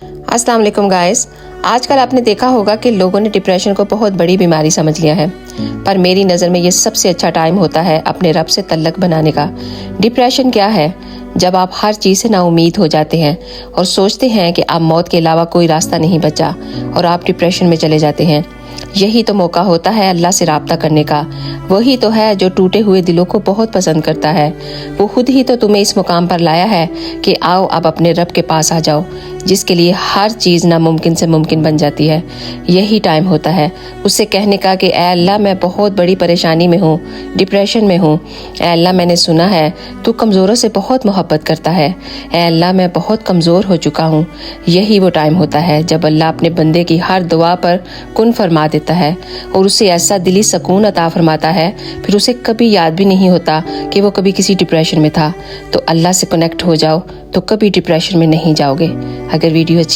अस्सलाम वालेकुम गाइस। आजकल आपने देखा होगा कि लोगों ने डिप्रेशन को बहुत बड़ी बीमारी समझ लिया है, पर मेरी नज़र में ये सबसे अच्छा टाइम होता है अपने रब से तल्लक बनाने का। डिप्रेशन क्या है? जब आप हर चीज़ से नाउमीद हो जाते हैं और सोचते हैं कि अब मौत के अलावा कोई रास्ता नहीं बचा और आप डिप्रेशन में चले जाते हैं। यही तो मौका होता है अल्लाह से राब्ता करने का। वही तो है जो टूटे हुए दिलों को बहुत पसंद करता है। वो खुद ही तो तुम्हें इस मुकाम पर लाया है कि आओ अब अपने रब के पास आ जाओ, जिसके लिए हर चीज़ नामुमकिन से मुमकिन बन जाती है। यही टाइम होता है उससे कहने का कि ऐ अल्लाह, मैं बहुत बड़ी परेशानी में हूँ, डिप्रेशन में हूँ। ऐ अल्लाह, मैंने सुना है तू कमज़ोरों से बहुत मोहब्बत करता है। ऐ अल्लाह, मैं बहुत कमज़ोर हो चुका हूँ। यही वो टाइम होता है जब अल्लाह अपने बंदे की हर दुआ पर कुन फरमा देता है और उसे ऐसा दिली सुकून अता फरमाता है, फिर उसे कभी याद भी नहीं होता कि वो कभी किसी डिप्रेशन में था। तो अल्लाह से कनेक्ट हो जाओ तो कभी डिप्रेशन में नहीं जाओगे। अगर वीडियो अच्छी